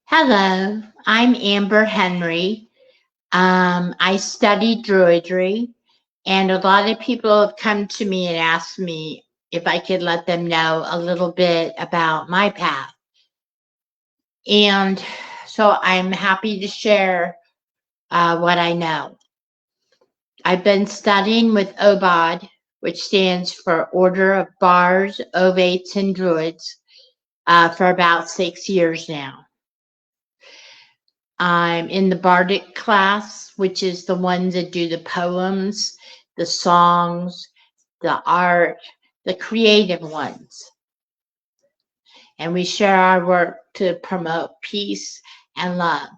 Hello, I'm Amber Henry. I study Druidry, and a lot of people have come to me and asked me if I could let them know a little bit about my path. And so I'm happy to share what I know. I've been studying with OBOD, which stands for Order of Bars, Ovates, and Druids, for about 6 years now. I'm in the Bardic class, which is the ones that do the poems, the songs, the art, the creative ones. And we share our work to promote peace and love.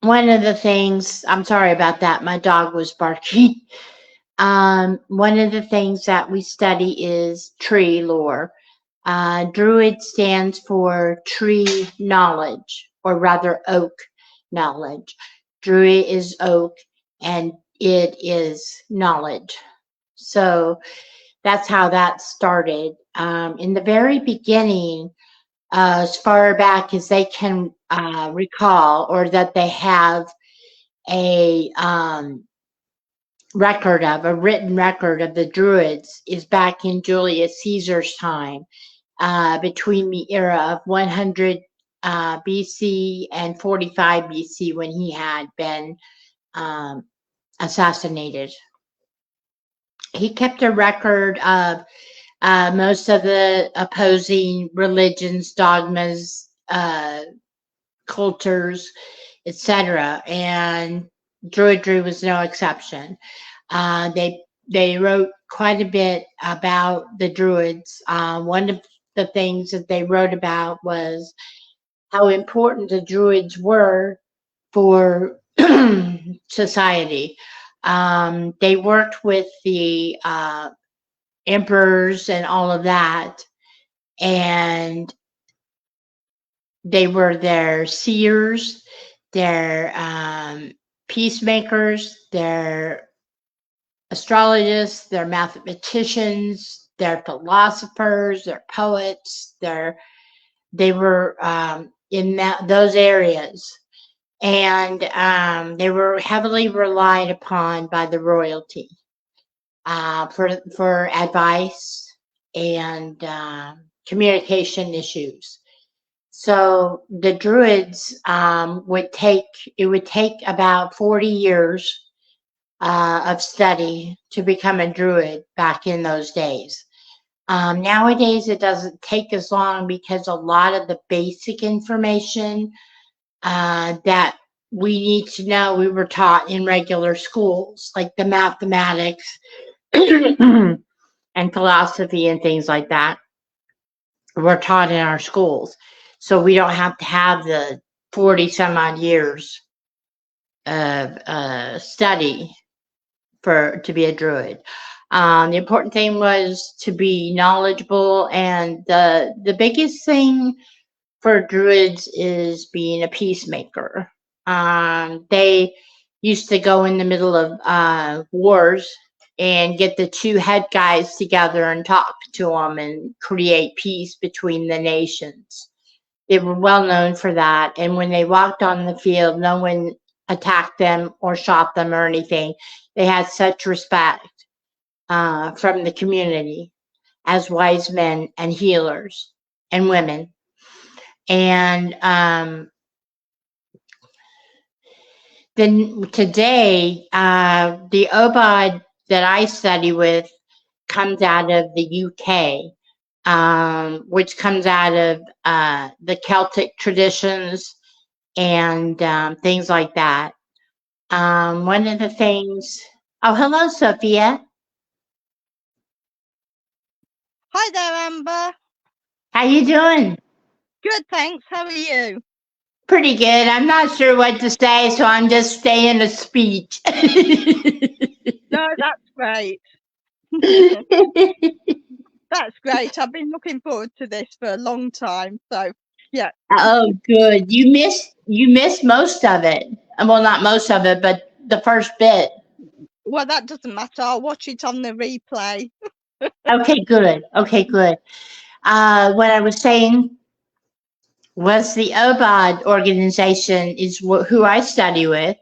One of the things I'm sorry about that. My dog was barking. One of the things that we study is tree lore. Druid stands for tree knowledge, or rather oak knowledge. Druid is oak, and it is knowledge. So that's how that started. In the very beginning, as far back as they can recall, or that they have a written record of the Druids, is back in Julius Caesar's time, between the era of 100 BC and 45 BC, when he had been assassinated. He kept a record of most of the opposing religions, dogmas, cultures, etc., and Druidry was no exception. They wrote quite a bit about the Druids. One of the things that they wrote about was how important the Druids were for society. They worked with the emperors and all of that, and they were their seers, their peacemakers, their astrologists, their mathematicians, their philosophers, their poets. They were in those areas, and they were heavily relied upon by the royalty for advice and communication issues. So the Druids would take about 40 years of study to become a Druid back in those days. Nowadays, it doesn't take as long, because a lot of the basic information that we need to know, we were taught in regular schools, like the mathematics and philosophy and things like that were taught in our schools. So we don't have to have the 40 some odd years of study to be a Druid. The important thing was to be knowledgeable, and the biggest thing for Druids is being a peacemaker. They used to go in the middle of wars and get the two head guys together and talk to them and create peace between the nations. They were well known for that, and when they walked on the field, no one attacked them or shot them or anything. They had such respect from the community as wise men and healers and women. And then today, the Obod that I study with comes out of the UK, which comes out of the Celtic traditions and things like that. One of the things. Oh, hello, Sophia. Hi there, Amber. How you doing? Good, thanks. How are you? Pretty good. I'm not sure what to say, so I'm just staying a speech. No, that's great. That's great. I've been looking forward to this for a long time. So, yeah. Oh, good. You missed most of it. Well, not most of it, but the first bit. Well, that doesn't matter. I'll watch it on the replay. Okay, good. Okay, good. What I was saying was the OBOD organization is who I study with.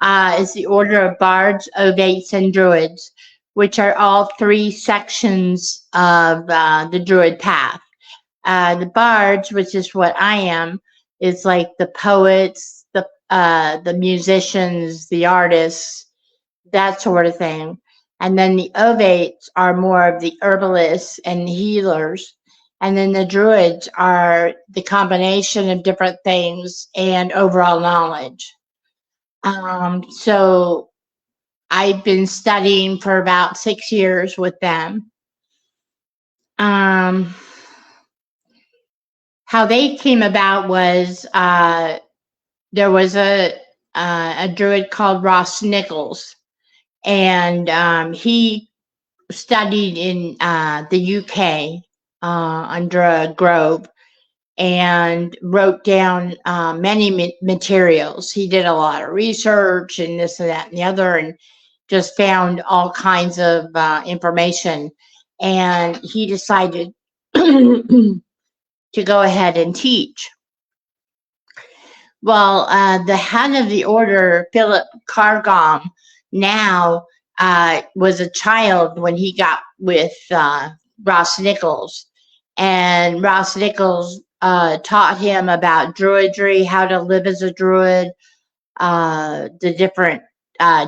Is the Order of Bards, Ovates, and Druids, which are all three sections of the Druid path. The Bards, which is what I am, is like the poets, the musicians, the artists, that sort of thing. And then the Ovates are more of the herbalists and healers. And then the Druids are the combination of different things and overall knowledge. So I've been studying for about 6 years with them. How they came about was there was a Druid called Ross Nichols, and he studied in the UK under a grove and wrote down many materials. He did a lot of research and this and that and the other, and just found all kinds of information. And he decided to go ahead and teach. Well, the head of the order, Philip Cargom, now was a child when he got with Ross Nichols. And Ross Nichols taught him about Druidry, how to live as a Druid, the different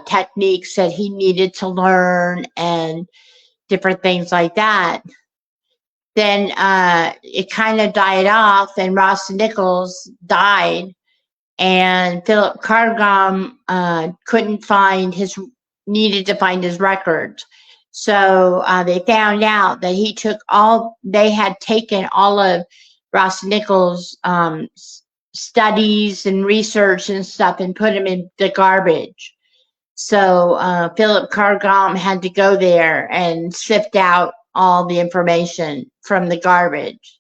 techniques that he needed to learn, and different things like that. Then it kind of died off, and Ross Nichols died. And Philip Cargom needed to find his records. So they found out that they had taken all of Ross Nichols' studies and research and stuff and put them in the garbage. So Philip Cargom had to go there and sift out all the information from the garbage.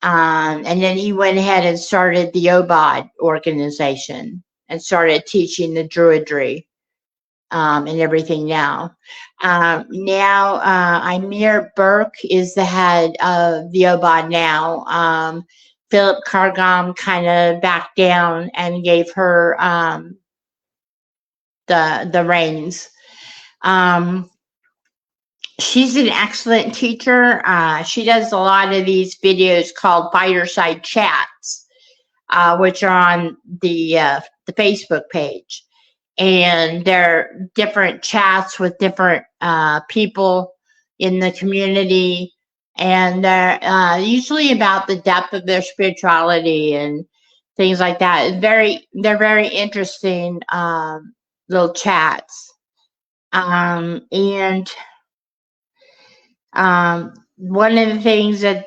And then he went ahead and started the OBOD organization and started teaching the Druidry and everything now. Amir Burke is the head of the OBOD now. Philip Cargom kind of backed down and gave her the reins. She's an excellent teacher. She does a lot of these videos called Fireside Chats, which are on the Facebook page. And they're different chats with different people in the community. And they're usually about the depth of their spirituality and things like that. They're very interesting little chats. One of the things that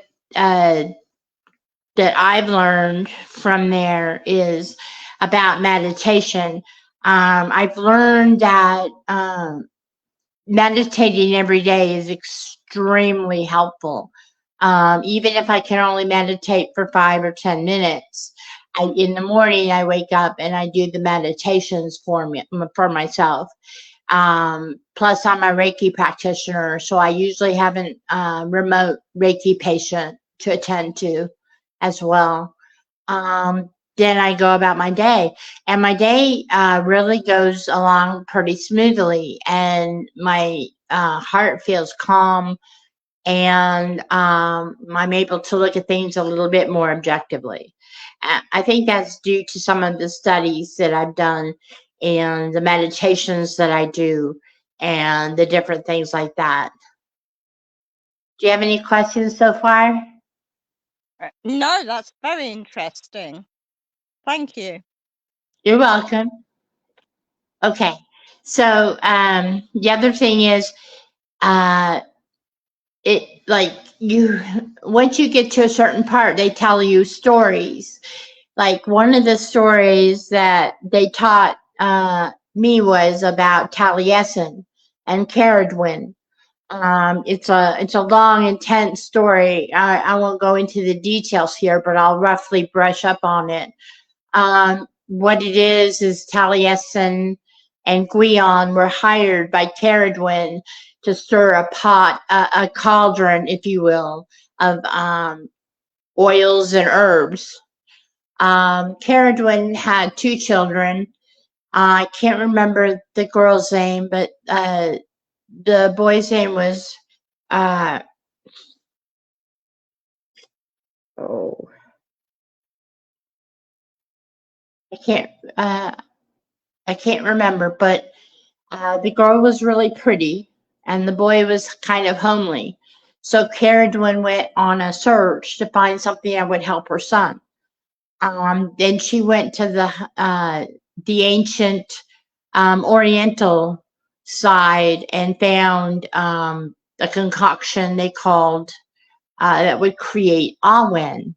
I've learned from there is about meditation. I've learned that meditating every day is extremely helpful. Even if I can only meditate for 5 or 10 minutes, in the morning I wake up and I do the meditations for myself. Plus, I'm a Reiki practitioner, so I usually have a remote Reiki patient to attend to as well. Then I go about my day, and my day really goes along pretty smoothly, and my heart feels calm, and I'm able to look at things a little bit more objectively. I think that's due to some of the studies that I've done and the meditations that I do and the different things like that. Do you have any questions so far? No, that's very interesting. Thank you. You're welcome. Okay. So the other thing is once you get to a certain part, they tell you stories. Like one of the stories that they taught me was about Taliesin and Caradwyn. It's a long, intense story. I won't go into the details here, but I'll roughly brush up on it. What it is Taliesin and Gwion were hired by Caradwin to stir a pot, a cauldron, if you will, of oils and herbs. Caradwin had 2 children. I can't remember the girl's name, but the boy's name was oh, I can't I can't remember, but the girl was really pretty, and the boy was kind of homely. So Caradwin went on a search to find something that would help her son. Then she went to the ancient Oriental side and found a concoction they called that would create awen.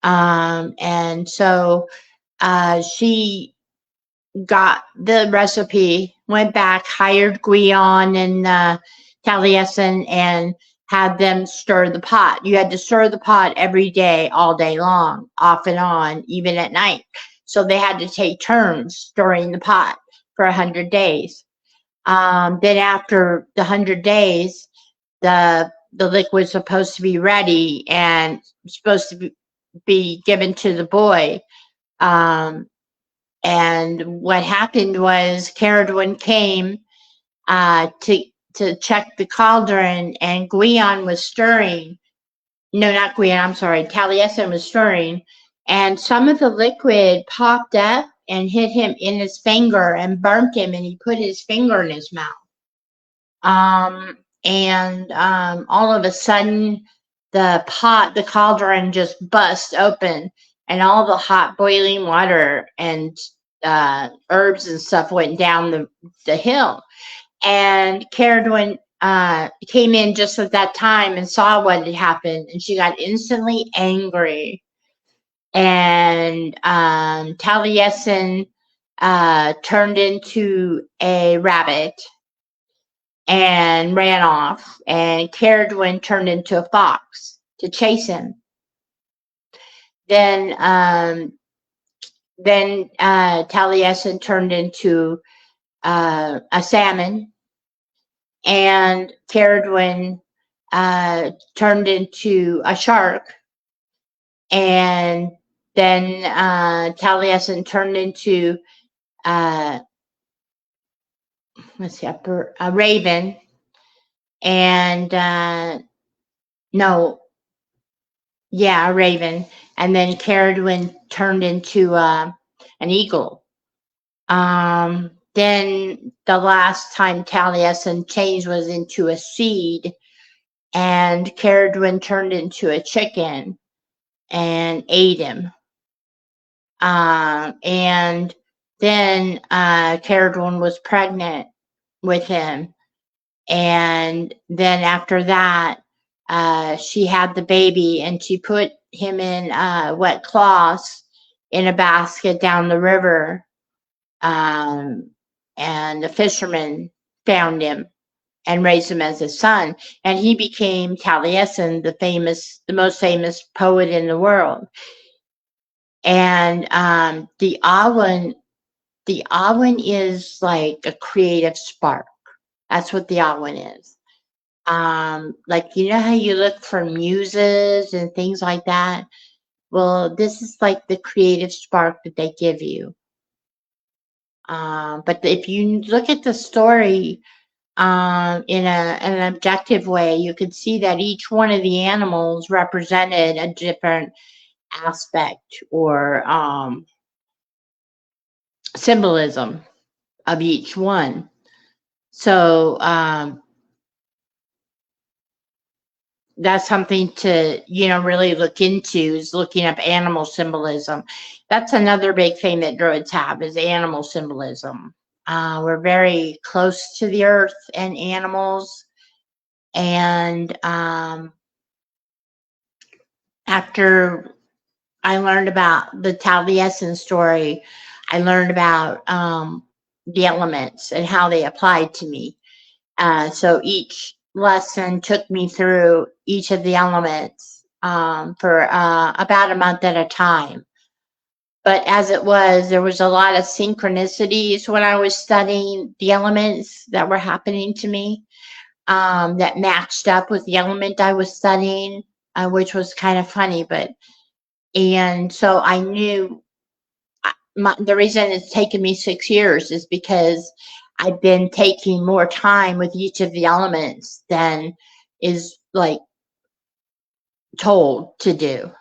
And so she got the recipe, went back, hired Gwion and Taliesin, and had them stir the pot. You had to stir the pot every day, all day long, off and on, even at night. So they had to take turns stirring the pot for 100 days. Then after the 100 days, the liquid's supposed to be ready and supposed to be given to the boy. And what happened was Caradwin came to check the cauldron, and Gwion was stirring. No, not Gwion, I'm sorry. Taliesin was stirring, and some of the liquid popped up and hit him in his finger and burnt him, and he put his finger in his mouth. All of a sudden, the cauldron just bust open, and all the hot boiling water and herbs and stuff went down the hill. And Caradwin came in just at that time and saw what had happened, and she got instantly angry. And Taliesin turned into a rabbit and ran off, and Caradwin turned into a fox to chase him. Then Taliesin turned into a salmon, and Caradwin turned into a shark, and then Taliesin turned into a raven, and a raven, and then Caradwin turned into an eagle. Then the last time Taliesin changed was into a seed, and Caradwin turned into a chicken and ate him. And then Caradwin was pregnant with him, and then after that, she had the baby, and she put him in wet cloths in a basket down the river. And the fisherman found him and raised him as a son, and he became Taliesin, the most famous poet in the world. And the awen is like a creative spark. That's what the awen is. Like, you know how you look for muses and things like that? Well, this is like the creative spark that they give you. But if you look at the story in an objective way, you could see that each one of the animals represented a different aspect or symbolism of each one. So that's something to, really look into, is looking up animal symbolism. That's another big thing that Druids have, is animal symbolism. We're very close to the earth and animals. And after I learned about the Taliesin story, I learned about the elements and how they applied to me. So each lesson took me through each of the elements for about a month at a time. But as it was, there was a lot of synchronicities when I was studying the elements that were happening to me, that matched up with the element I was studying, which was kind of funny. And so I knew the reason it's taken me 6 years is because I've been taking more time with each of the elements than is like told to do.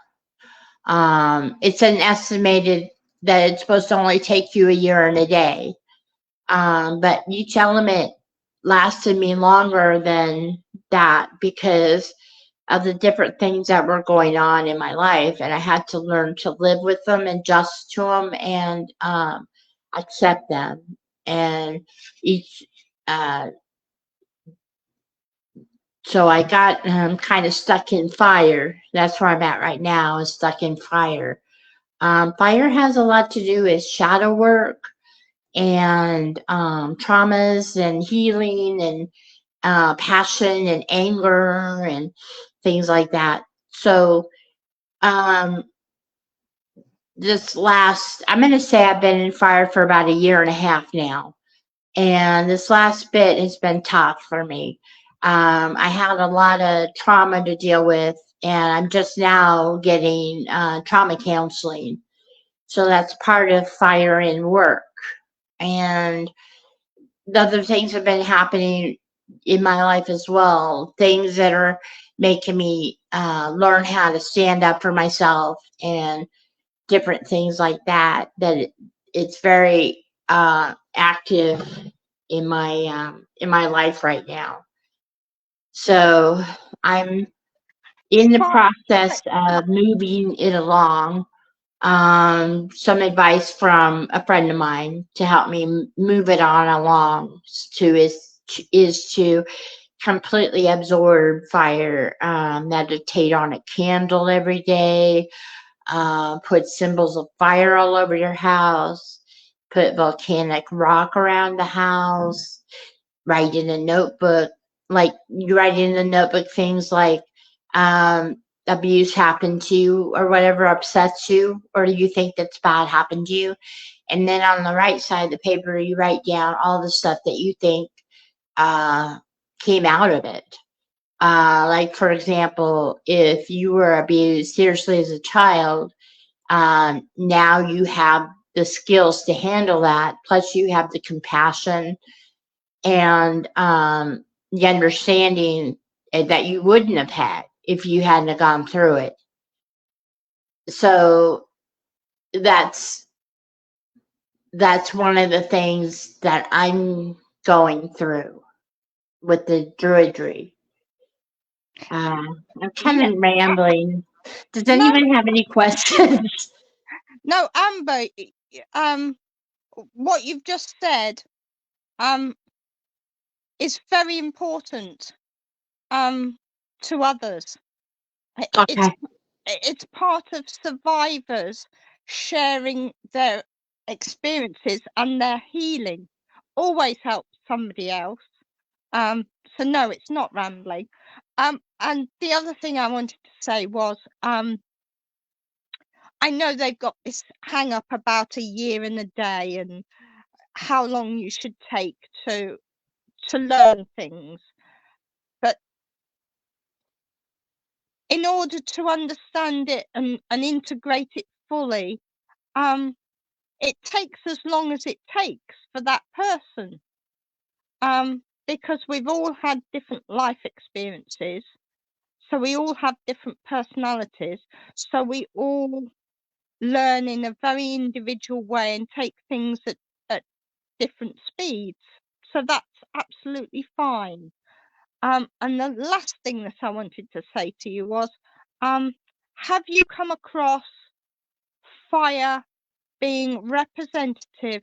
It's an estimated that it's supposed to only take you a year and a day. But each element lasted me longer than that because of the different things that were going on in my life. And I had to learn to live with them, adjust to them, and accept them. And each, uh, so I got kind of stuck in fire. That's where I'm at right now, is stuck in fire. Fire has a lot to do with shadow work and traumas and healing and passion and anger and things like that. So I'm going to say I've been in fire for about a year and a half now. And this last bit has been tough for me. I had a lot of trauma to deal with, and I'm just now getting trauma counseling. So that's part of fire in work. And the other things have been happening in my life as well. Things that are making me learn how to stand up for myself and different things like that. It's very active in my life right now. So I'm in the process of moving it along. Some advice from a friend of mine to help me move it on along is to completely absorb fire, meditate on a candle every day, put symbols of fire all over your house, put volcanic rock around the house, write in a notebook. Like you write in a notebook things like abuse happened to you or whatever upsets you or you think that's bad happened to you. And then on the right side of the paper, you write down all the stuff that you think came out of it. Like, for example, if you were abused seriously as a child, now you have the skills to handle that. Plus, you have the compassion and the understanding that you wouldn't have had if you hadn't have gone through it. So that's one of the things that I'm going through with the Druidry. I'm kind of rambling. Does anyone have any questions? No, Amber, what you've just said is very important to others. Okay. It's part of survivors sharing their experiences and their healing. Always helps somebody else. So no, it's not rambling. And the other thing I wanted to say was, I know they've got this hang up about a year and a day and how long you should take to learn things. But in order to understand it and integrate it fully, it takes as long as it takes for that person. Because we've all had different life experiences. So we all have different personalities. So we all learn in a very individual way and take things at different speeds. So that's absolutely fine. And the last thing that I wanted to say to you was, have you come across fire being representative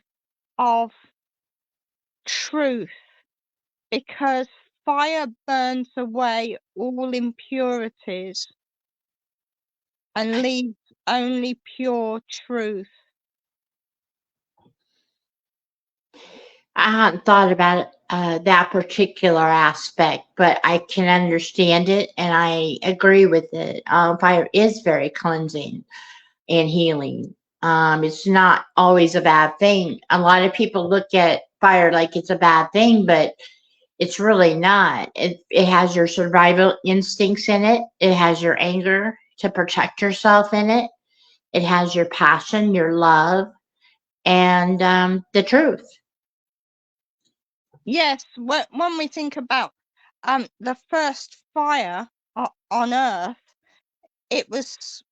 of truth? Because fire burns away all impurities and leaves only pure truth. I hadn't thought about that particular aspect, but I can understand it and I agree with it. Fire is very cleansing and healing. It's not always a bad thing. A lot of people look at fire like it's a bad thing, but it's really not. It has your survival instincts in it. It has your anger to protect yourself in it. It has your passion, your love, and the truth. Yes, when we think about the first fire on Earth, it was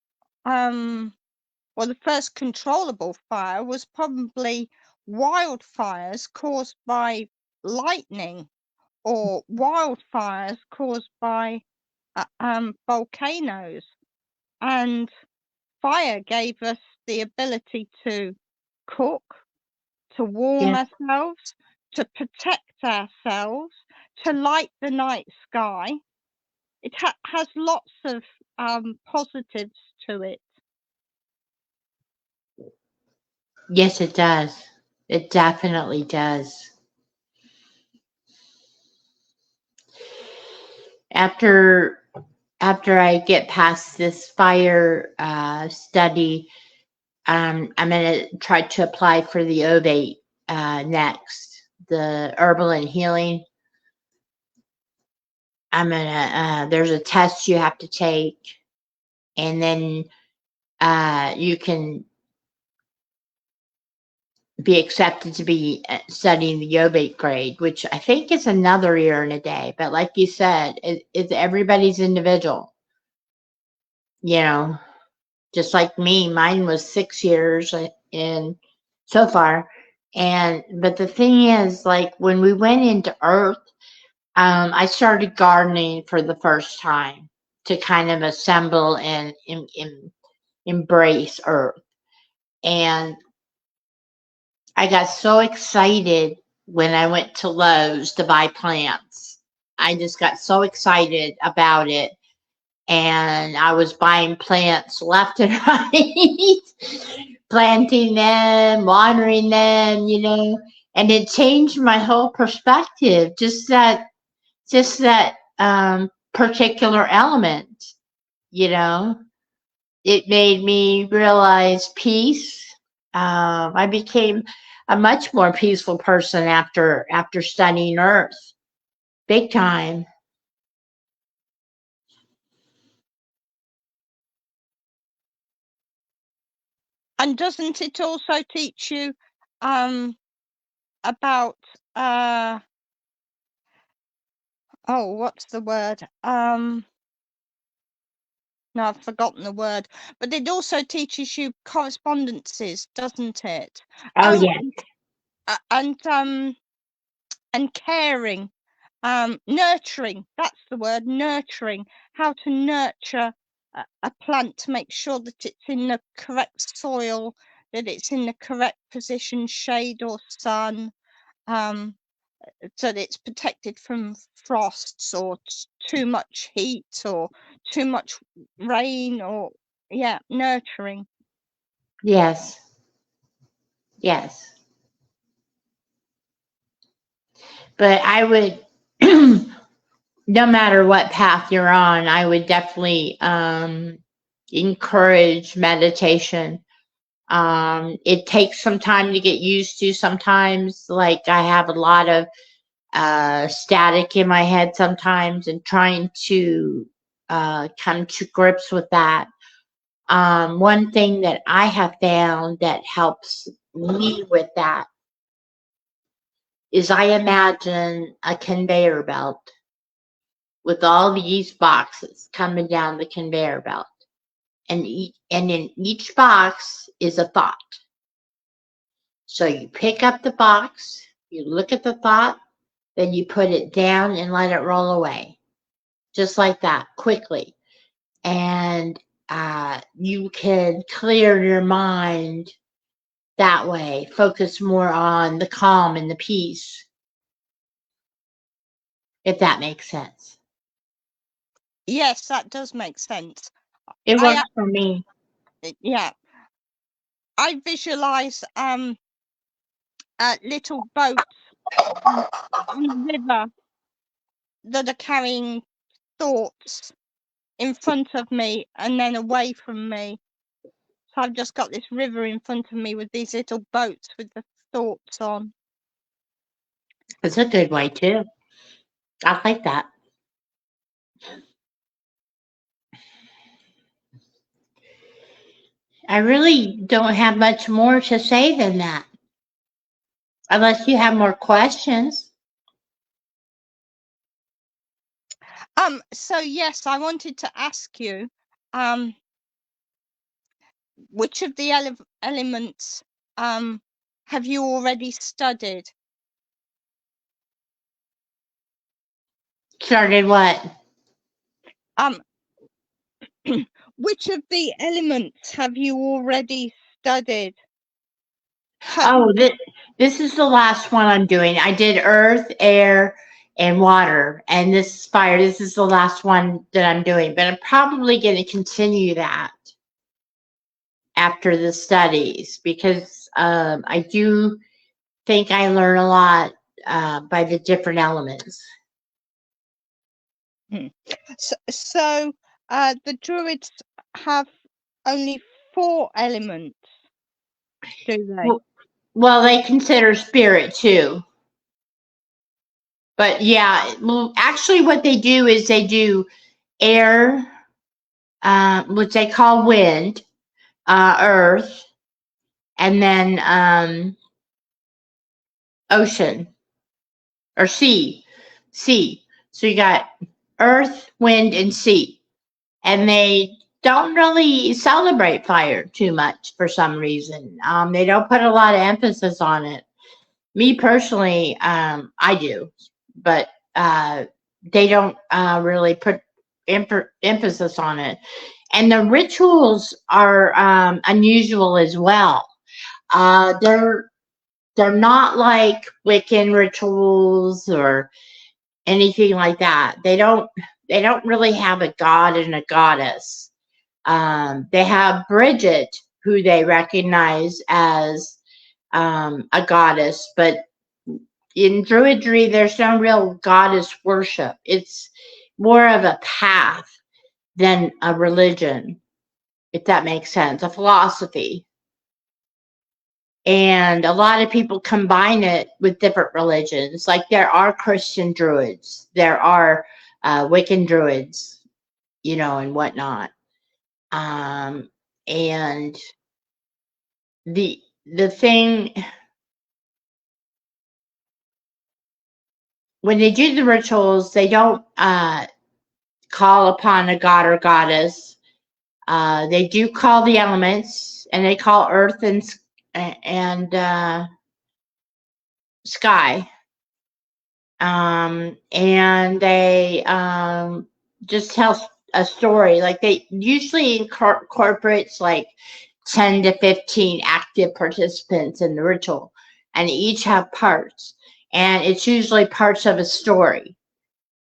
well, the first controllable fire was probably wildfires caused by lightning or wildfires caused by volcanoes. And fire gave us the ability to cook, to warm Yes. ourselves, to protect ourselves, to light the night sky. It has lots of positives to it. Yes, it does. It definitely does. After I get past this fire study, I'm going to try to apply for the ovate next, the herbal and healing. I'm gonna. There's a test you have to take, and then you can be accepted to be studying the ovate grade, which I think is another year and a day. But like you said, it's everybody's individual. You know, just like me, mine was 6 years in so far. But the thing is, like when we went into Earth, I started gardening for the first time to kind of assemble and embrace Earth. And I got so excited when I went to Lowe's to buy plants. I just got so excited about it. And I was buying plants left and right, planting them, watering them, and it changed my whole perspective. Just that particular element, you know, it made me realize peace. I became a much more peaceful person after studying Earth, big time. And doesn't it also teach you about what's the word? No, I've forgotten the word. But it also teaches you correspondences, doesn't it? Oh yeah. And caring, nurturing. That's the word, nurturing. How to nurture a plant to make sure that it's in the correct soil, that it's in the correct position, shade or sun, so that it's protected from frosts or too much heat or too much rain, or nurturing. Yes. Yes. But I would, no matter what path you're on, I would definitely encourage meditation. It takes some time to get used to. Sometimes, like I have a lot of static in my head sometimes, and trying to come to grips with that. One thing that I have found that helps me with that is I imagine a conveyor belt with all these boxes coming down the conveyor belt. And in each box is a thought. So you pick up the box, you look at the thought, then you put it down and let it roll away. Just like that, quickly. And you can clear your mind that way, focus more on the calm and the peace, if that makes sense. Yes, that does make sense. It I works for me. Yeah, I visualize little boats on the river that are carrying thoughts in front of me and then away from me. So I've just got this river in front of me with these little boats with the thoughts on. It's a good way too. I like that. I really don't have much more to say than that, unless you have more questions. So yes, I wanted to ask you, which of the elements have you already studied? Started what? Which of the elements have you already studied? Oh, this is the last one I'm doing. I did earth, air, and water, and this is fire. This is the last one that I'm doing, but I'm probably going to continue that after the studies because I do think I learn a lot by the different elements. So the Druids have only 4 elements, do they? Well, they consider spirit too. But yeah, well, actually, what they do is they do air, which they call wind, earth, and then ocean or sea. Sea. So you got earth, wind, and sea. And they don't really celebrate fire too much for some reason. They don't put a lot of emphasis on it. Me personally, I do, but they don't really put emphasis on it. And the rituals are unusual as well. They're not like Wiccan rituals or anything like that. They don't really have a god and a goddess. They have Bridget, who they recognize as a goddess, but in Druidry, there's no real goddess worship. It's more of a path than a religion, if that makes sense, a philosophy. And a lot of people combine it with different religions. Like there are Christian druids, there are Wiccan druids, and whatnot. And the thing when they do the rituals, they don't call upon a god or goddess. They do call the elements, and they call earth and sky. And they just tell a story. Like they usually incorporates like 10 to 15 active participants in the ritual, and each have parts. And it's usually parts of a story.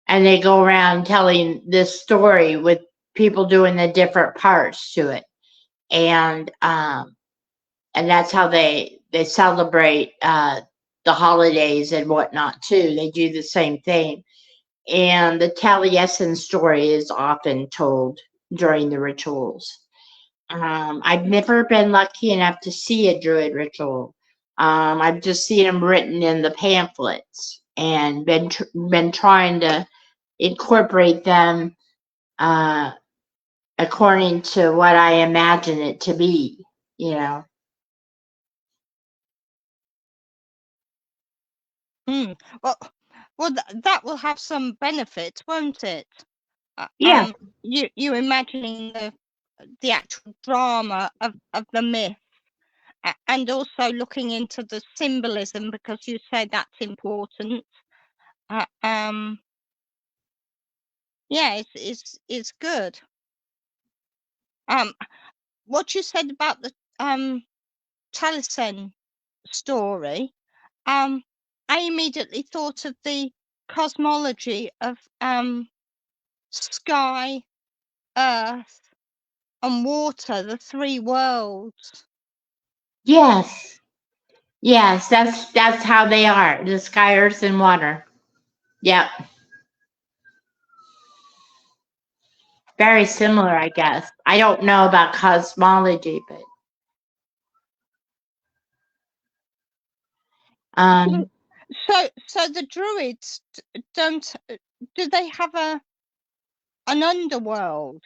And they go around telling this story with people doing the different parts to it. And that's how they celebrate the holidays and whatnot too. They do the same thing. And the Taliesin story is often told during the rituals. I've never been lucky enough to see a druid ritual. I've just seen them written in the pamphlets and been trying to incorporate them according to what I imagine it to be, Well, that will have some benefit, won't it? Yeah. You imagining the actual drama of the myth, and also looking into the symbolism, because you said that's important. Yeah, it's good. What you said about the Taliesin story, I immediately thought of the cosmology of sky, earth, and water, the 3 worlds. Yes. Yes, that's how they are. The sky, earth, and water. Yep. Very similar, I guess. I don't know about cosmology, but Um, So the Druids don't, do they have an underworld?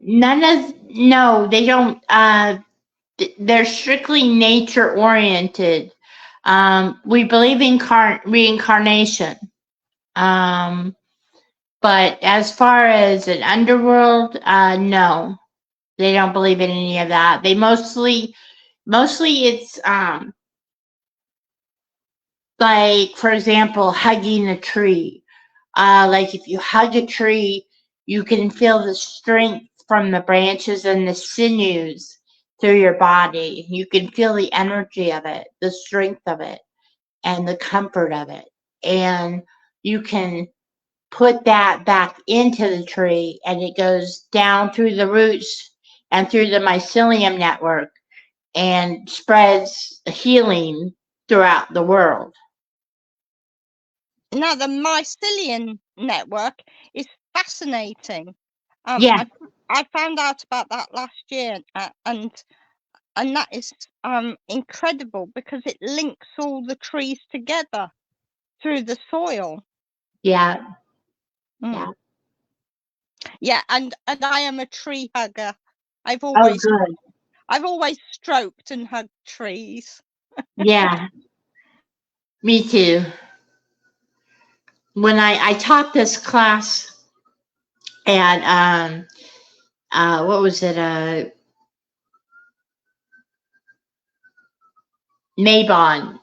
no, they don't. They're strictly nature oriented. We believe in reincarnation. Um, but as far as an underworld, no, they don't believe in any of that. They mostly it's like, for example, hugging a tree. Like if you hug a tree, you can feel the strength from the branches and the sinews through your body. You can feel the energy of it, the strength of it, and the comfort of it. And you can put that back into the tree, and it goes down through the roots and through the mycelium network and spreads healing throughout the world. Now, the mycelium network is fascinating. Yeah. I found out about that last year, and that is incredible because it links all the trees together through the soil. Yeah. Yeah. Yeah, and I am a tree hugger. I've Oh, always good. stroked and hugged trees. Yeah. Me too. When I taught this class at what was it, Mabon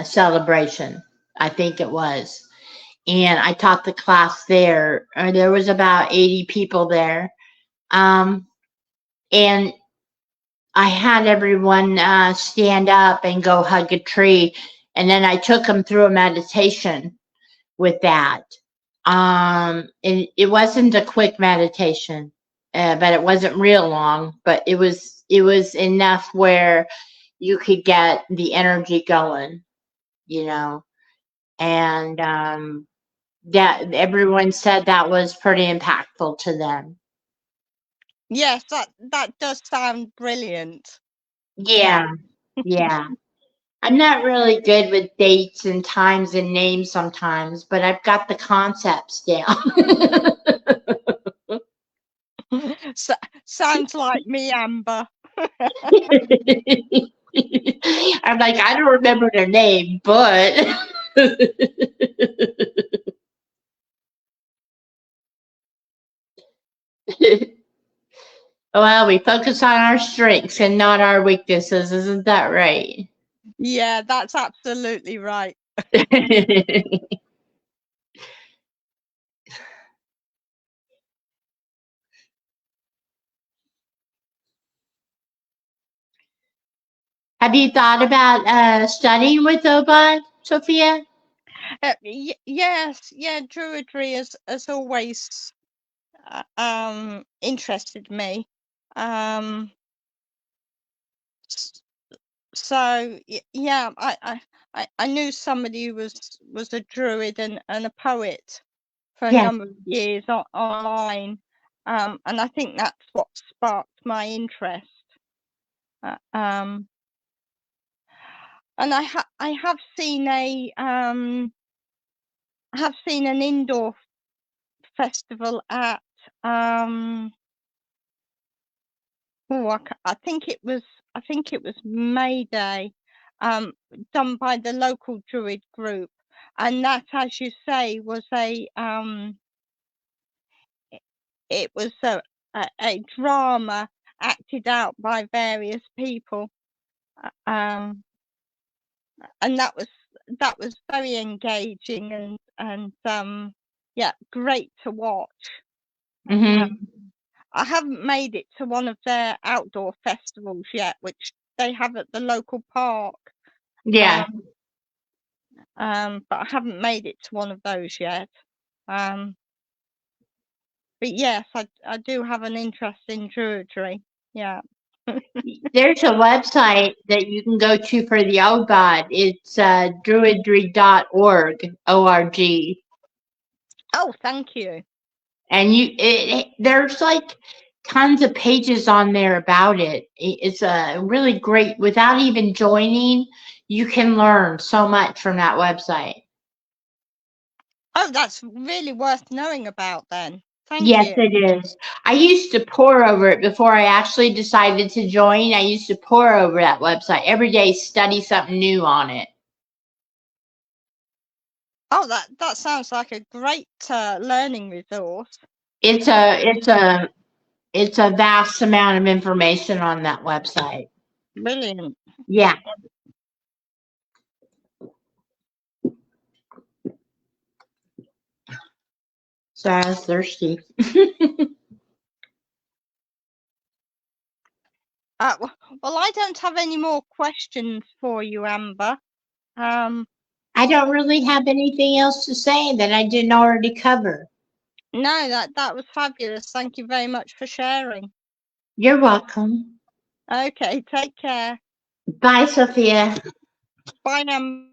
celebration, I think it was. And I taught the class there. There was about 80 people there. And I had everyone stand up and go hug a tree. And then I took them through a meditation with that. It wasn't a quick meditation, but it wasn't real long, but it was enough where you could get the energy going, you know, and that everyone said that was pretty impactful to them. Yes, that does sound brilliant. Yeah. Yeah. I'm not really good with dates and times and names sometimes, but I've got the concepts down. Sounds like me, Amber. I'm like, I don't remember their name, but well, we focus on our strengths and not our weaknesses. Isn't that right? Yeah, that's absolutely right. Have you thought about studying with Obad, Sophia? Yes, yeah, Druidry has always interested me. So yeah, I knew somebody who was a druid and a poet for a Yes. number of years online, and I think that's what sparked my interest. And I have seen an indoor festival at I think it was May Day, done by the local Druid group, and that, as you say, was it was a drama acted out by various people, and that was very engaging and yeah, great to watch. Mm-hmm. I haven't made it to one of their outdoor festivals yet, which they have at the local park. Yeah. But I haven't made it to one of those yet. But yes, I do have an interest in Druidry. Yeah. There's a website that you can go to for the Obad. It's druidry.org, O-R-G. Oh, thank you. And there's like tons of pages on there about it. It's a really great, without even joining, you can learn so much from that website. Oh, that's really worth knowing about then. Thank Yes, you. it is. I used to pore over it before I actually decided to join. I used to pore over that website every day, study something new on it. Oh, that sounds like a great learning resource. It's a vast amount of information on that website. Brilliant. Yeah. So I was thirsty. Well, I don't have any more questions for you, Amber. I don't really have anything else to say that I didn't already cover. No, that was fabulous. Thank you very much for sharing. You're welcome. Okay, take care. Bye, Sophia. Bye, Amber.